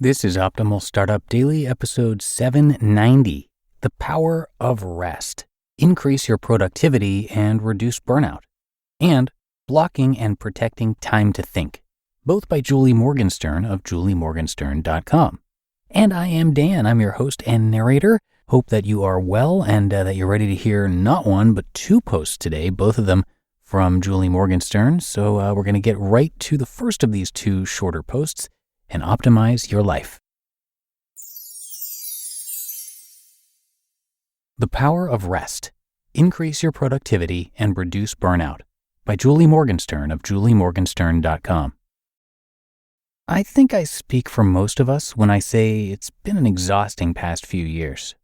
This is Optimal Startup Daily, episode 790, The Power of Rest. Increase your productivity and reduce burnout. And Blocking and Protecting Time to Think, both by Julie Morgenstern of juliemorgenstern.com. And I am Dan. I'm your host and narrator. Hope that you are well and that you're ready to hear not one, but two posts today, both of them from Julie Morgenstern. So we're going to get right to the first of these two shorter posts and optimize your life. The Power of Rest. Increase your productivity and reduce burnout, by Julie Morgenstern of juliemorgenstern.com. I think I speak for most of us when I say it's been an exhausting past few years.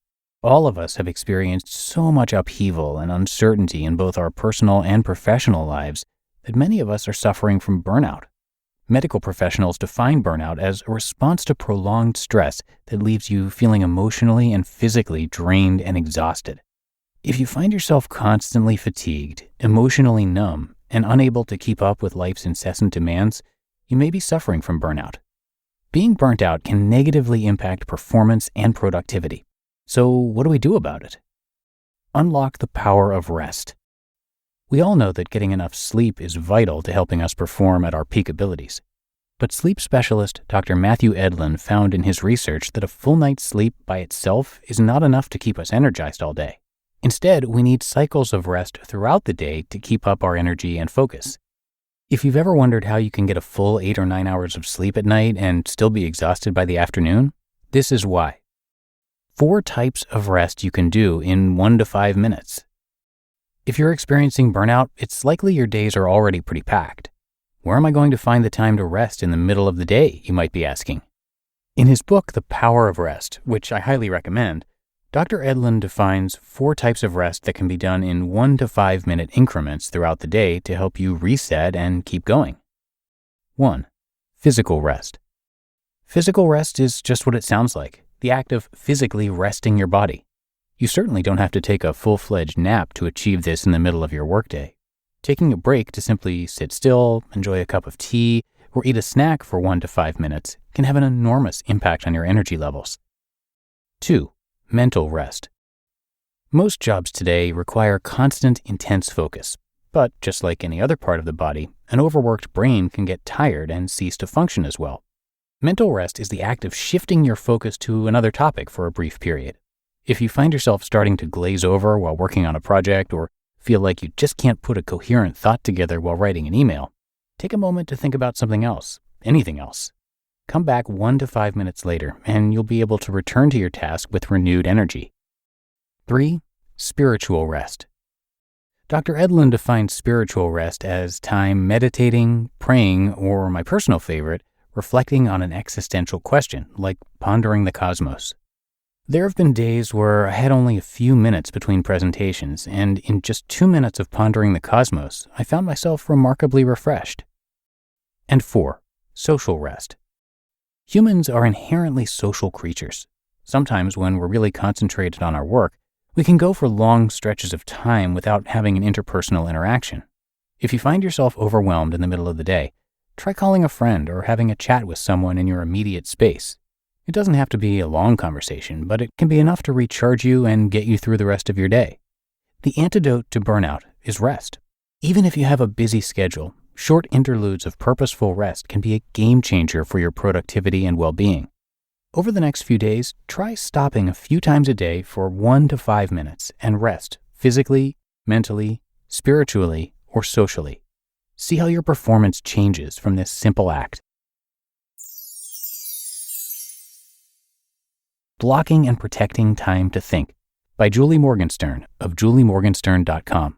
All of us have experienced so much upheaval and uncertainty in both our personal and professional lives that many of us are suffering from burnout. Medical professionals define burnout as a response to prolonged stress that leaves you feeling emotionally and physically drained and exhausted. If you find yourself constantly fatigued, emotionally numb, and unable to keep up with life's incessant demands, you may be suffering from burnout. Being burnt out can negatively impact performance and productivity. So what do we do about it? Unlock the power of rest. We all know that getting enough sleep is vital to helping us perform at our peak abilities. But sleep specialist Dr. Matthew Edlin found in his research that a full night's sleep by itself is not enough to keep us energized all day. Instead, we need cycles of rest throughout the day to keep up our energy and focus. If you've ever wondered how you can get a full 8 or 9 hours of sleep at night and still be exhausted by the afternoon, this is why. 4 types of rest you can do in 1 to 5 minutes. If you're experiencing burnout, it's likely your days are already pretty packed. Where am I going to find the time to rest in the middle of the day, you might be asking? In his book, The Power of Rest, which I highly recommend, Dr. Edlin defines 4 types of rest that can be done in 1 to 5 minute increments throughout the day to help you reset and keep going. 1. Physical rest. Physical rest is just what it sounds like, the act of physically resting your body. You certainly don't have to take a full-fledged nap to achieve this in the middle of your workday. Taking a break to simply sit still, enjoy a cup of tea, or eat a snack for 1 to 5 minutes can have an enormous impact on your energy levels. 2. Mental rest. Most jobs today require constant, intense focus, but just like any other part of the body, an overworked brain can get tired and cease to function as well. Mental rest is the act of shifting your focus to another topic for a brief period. If you find yourself starting to glaze over while working on a project or feel like you just can't put a coherent thought together while writing an email, take a moment to think about something else, anything else. Come back 1 to 5 minutes later and you'll be able to return to your task with renewed energy. 3. Spiritual rest. Dr. Edlin defines spiritual rest as time meditating, praying, or my personal favorite, reflecting on an existential question, like pondering the cosmos. There have been days where I had only a few minutes between presentations, and in just 2 minutes of pondering the cosmos, I found myself remarkably refreshed. And 4. Social rest. Humans are inherently social creatures. Sometimes when we're really concentrated on our work, we can go for long stretches of time without having an interpersonal interaction. If you find yourself overwhelmed in the middle of the day, try calling a friend or having a chat with someone in your immediate space. It doesn't have to be a long conversation, but it can be enough to recharge you and get you through the rest of your day. The antidote to burnout is rest. Even if you have a busy schedule, short interludes of purposeful rest can be a game changer for your productivity and well-being. Over the next few days, try stopping a few times a day for 1 to 5 minutes and rest physically, mentally, spiritually, or socially. See how your performance changes from this simple act. Blocking and Protecting Time to Think, by Julie Morgenstern of juliemorgenstern.com.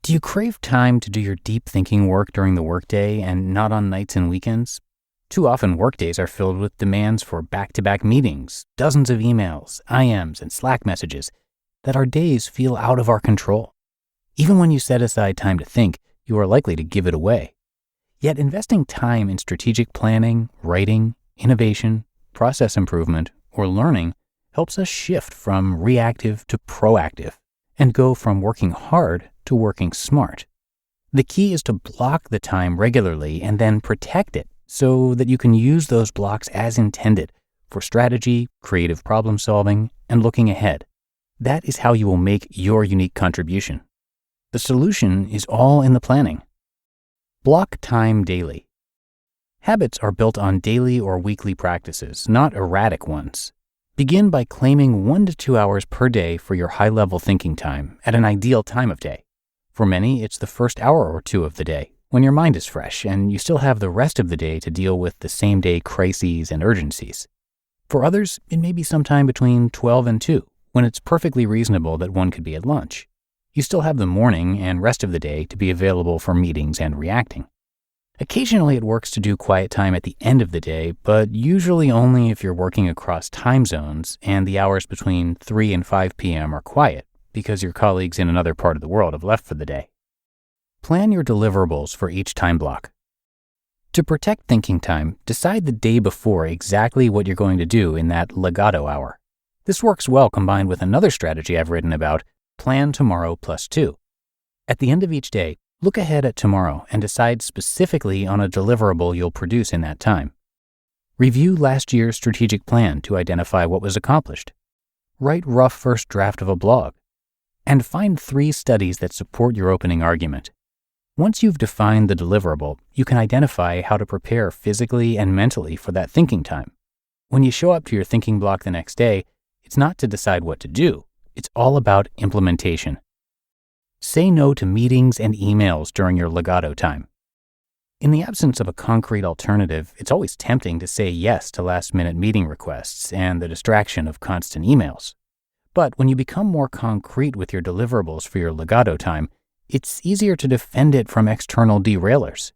Do you crave time to do your deep thinking work during the workday and not on nights and weekends? Too often workdays are filled with demands for back-to-back meetings, dozens of emails, IMs, and Slack messages that our days feel out of our control. Even when you set aside time to think, you are likely to give it away. Yet investing time in strategic planning, writing, innovation, process improvement, or learning helps us shift from reactive to proactive and go from working hard to working smart. The key is to block the time regularly and then protect it so that you can use those blocks as intended for strategy, creative problem solving, and looking ahead. That is how you will make your unique contribution. The solution is all in the planning. Block time daily. Habits are built on daily or weekly practices, not erratic ones. Begin by claiming 1 to 2 hours per day for your high-level thinking time at an ideal time of day. For many, it's the first hour or two of the day, when your mind is fresh and you still have the rest of the day to deal with the same-day crises and urgencies. For others, it may be sometime between 12 and 2, when it's perfectly reasonable that one could be at lunch. You still have the morning and rest of the day to be available for meetings and reacting. Occasionally, it works to do quiet time at the end of the day, but usually only if you're working across time zones and the hours between 3 and 5 p.m. are quiet because your colleagues in another part of the world have left for the day. Plan your deliverables for each time block. To protect thinking time, decide the day before exactly what you're going to do in that legato hour. This works well combined with another strategy I've written about, plan tomorrow plus 2. At the end of each day, look ahead at tomorrow and decide specifically on a deliverable you'll produce in that time. Review last year's strategic plan to identify what was accomplished. Write rough first draft of a blog. And find 3 studies that support your opening argument. Once you've defined the deliverable, you can identify how to prepare physically and mentally for that thinking time. When you show up to your thinking block the next day, it's not to decide what to do. It's all about implementation. Say no to meetings and emails during your legato time. In the absence of a concrete alternative, it's always tempting to say yes to last-minute meeting requests and the distraction of constant emails. But when you become more concrete with your deliverables for your legato time, it's easier to defend it from external derailers.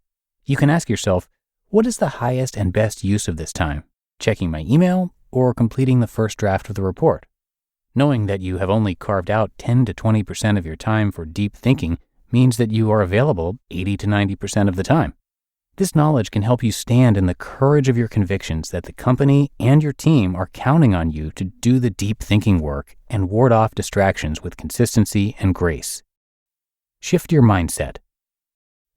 You can ask yourself, what is the highest and best use of this time? Checking my email or completing the first draft of the report? Knowing that you have only carved out 10 to 20% of your time for deep thinking means that you are available 80 to 90% of the time. This knowledge can help you stand in the courage of your convictions that the company and your team are counting on you to do the deep thinking work and ward off distractions with consistency and grace. Shift your mindset.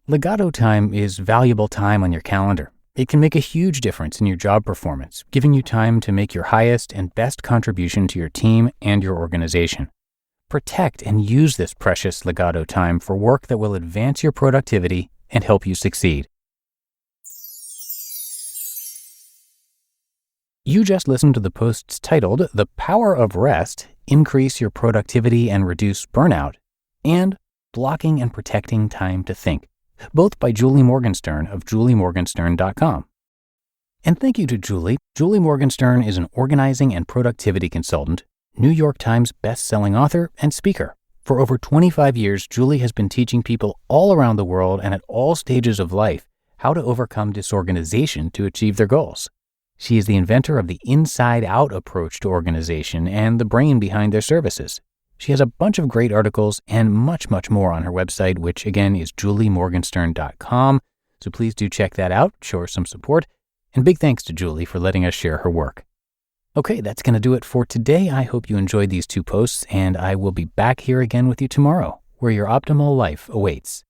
Legato time is valuable time on your calendar. It can make a huge difference in your job performance, giving you time to make your highest and best contribution to your team and your organization. Protect and use this precious legato time for work that will advance your productivity and help you succeed. You just listened to the posts titled The Power of Rest, Increase Your Productivity and Reduce Burnout, and Blocking and Protecting Time to Think, both by Julie Morgenstern of juliemorgenstern.com. And thank you to Julie. Julie Morgenstern is an organizing and productivity consultant, New York Times best-selling author, and speaker. For over 25 years, Julie has been teaching people all around the world and at all stages of life how to overcome disorganization to achieve their goals. She is the inventor of the inside-out approach to organization and the brain behind their services. She has a bunch of great articles and much, much more on her website, which again is juliemorgenstern.com. So please do check that out, show her some support, and big thanks to Julie for letting us share her work. Okay, that's going to do it for today. I hope you enjoyed these 2 posts, and I will be back here again with you tomorrow, where your optimal life awaits.